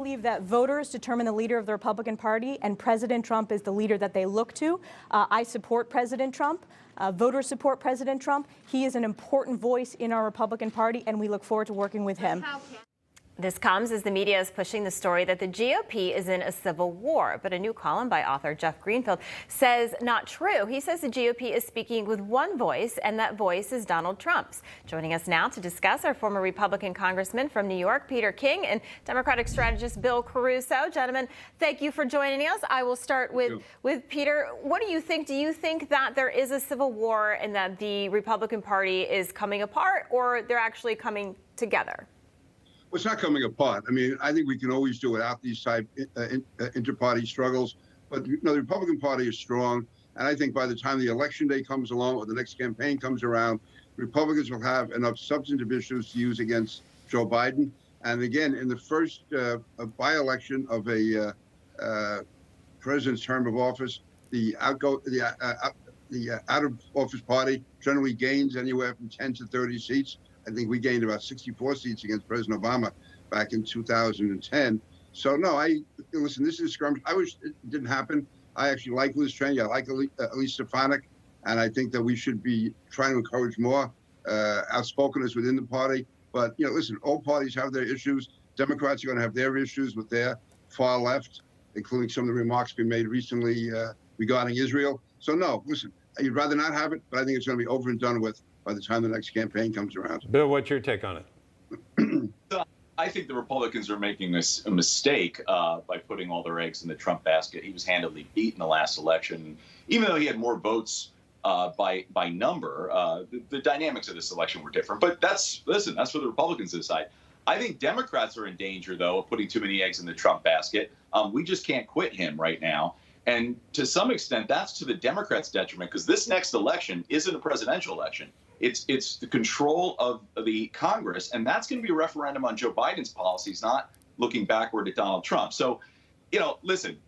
Believe that voters determine the leader of the Republican Party, and President Trump is the leader that they look to. I support President Trump. Voters support President Trump. He is an important voice in our Republican Party, and we look forward to working with him. This comes as the media is pushing the story that the GOP is in a civil war. But a new column by author Jeff Greenfield says not true. He says the GOP is speaking with one voice, and that voice is Donald Trump's. Joining us now to discuss our former Republican Congressman from New York, Peter King, and Democratic strategist Bill Caruso. Gentlemen, thank you for joining us. I will start with Peter. What do you think? Do you think that there is a civil war and that the Republican Party is coming apart, or they're actually coming together? Well, it's not coming apart. I mean, I think we can always do without these type inter-party struggles. But the Republican Party is strong, and I think by the time the election day comes along or the next campaign comes around, Republicans will have enough substantive issues to use against Joe Biden. And again, in the first by-election of a president's term of office, the out-of-office party generally gains anywhere from 10 to 30 seats. I think we gained about 64 seats against President Obama back in 2010. So, no, listen, this is a skirmish. I wish it didn't happen. I actually like Liz Cheney. I like Elise Stefanik. And I think that we should be trying to encourage more outspokenness within the party. But, listen, all parties have their issues. Democrats are going to have their issues with their far left, including some of the remarks we made recently regarding Israel. So, no, listen, you'd rather not have it, but I think it's going to be over and done with by the time the next campaign comes around. Bill, what's your take on it? I think the Republicans are making a mistake by putting all their eggs in the Trump basket. He was handily beat in the last election. Even though he had more votes by number, the dynamics of this election were different. But that's for the Republicans to decide. I think Democrats are in danger, though, of putting too many eggs in the Trump basket. We just can't quit him right now. And to some extent, that's to the Democrats' detriment, because this next election isn't a presidential election. It's the control of the Congress, and that's going to be a referendum on Joe Biden's policies, not looking backward at Donald Trump. So, listen,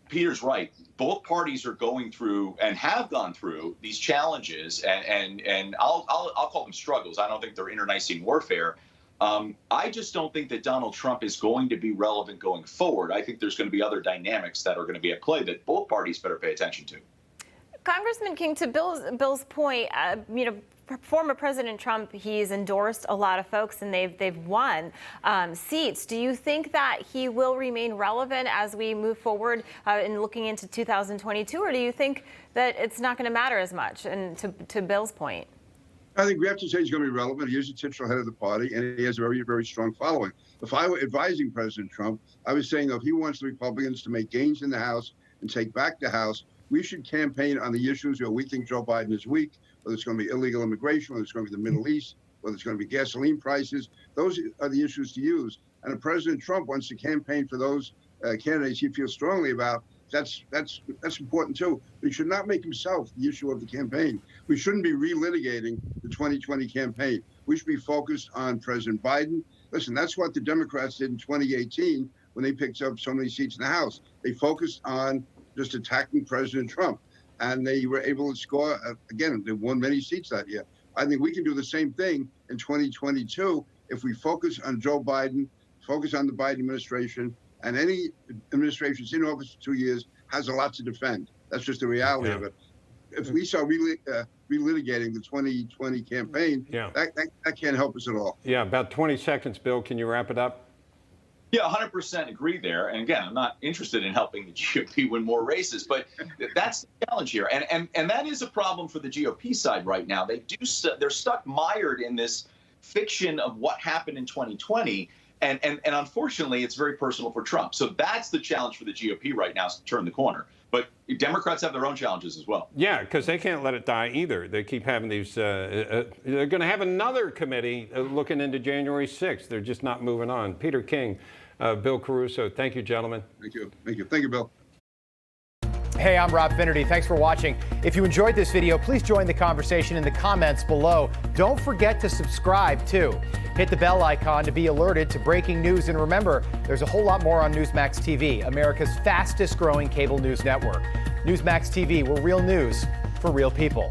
Peter's right. Both parties are going through and have gone through these challenges, and I'll call them struggles. I don't think they're internecine warfare. I just don't think that Donald Trump is going to be relevant going forward. I think there's going to be other dynamics that are going to be at play that both parties better pay attention to. Congressman King, to Bill's point, former President Trump, he's endorsed a lot of folks and they've won seats. Do you think that he will remain relevant as we move forward in looking into 2022, or do you think that it's not going to matter as much? And to Bill's point, I think we have to say he's going to be relevant. He is the titular head of the party, and he has a very, very strong following. If I were advising President Trump, I was saying if he wants the Republicans to make gains in the House and take back the House, we should campaign on the issues where we think Joe Biden is weak, whether it's going to be illegal immigration, whether it's going to be the Middle East, whether it's going to be gasoline prices. Those are the issues to use. And if President Trump wants to campaign for those candidates he feels strongly about, that's important too. But he should not make himself the issue of the campaign. We shouldn't be relitigating the 2020 campaign. We should be focused on President Biden. Listen, that's what the Democrats did in 2018 when they picked up so many seats in the House. They focused on just attacking President Trump, and they were able to score. Again, they won many seats that year. I think we can do the same thing in 2022 if we focus on Joe Biden, focus on the Biden administration. And any administration that's in office for 2 years has a lot to defend. That's just the reality of it. If we start relitigating the 2020 campaign, that can't help us at all. Yeah, about 20 seconds, Bill. Can you wrap it up? Yeah, 100% agree there. And again, I'm not interested in helping the GOP win more races, but that's the challenge here. And that is a problem for the GOP side right now. They're stuck mired in this fiction of what happened in 2020. And unfortunately, it's very personal for Trump. So that's the challenge for the GOP right now, is to turn the corner. But Democrats have their own challenges as well. Yeah, because they can't let it die either. They keep having these. They're going to have another committee looking into January 6th. They're just not moving on. Peter King, Bill Caruso, thank you, gentlemen. Thank you. Thank you. Thank you, Bill. Hey, I'm Rob Finnerty. Thanks for watching. If you enjoyed this video, please join the conversation in the comments below. Don't forget to subscribe, too. Hit the bell icon to be alerted to breaking news. And remember, there's a whole lot more on Newsmax TV, America's fastest growing cable news network. Newsmax TV, we're real news for real people.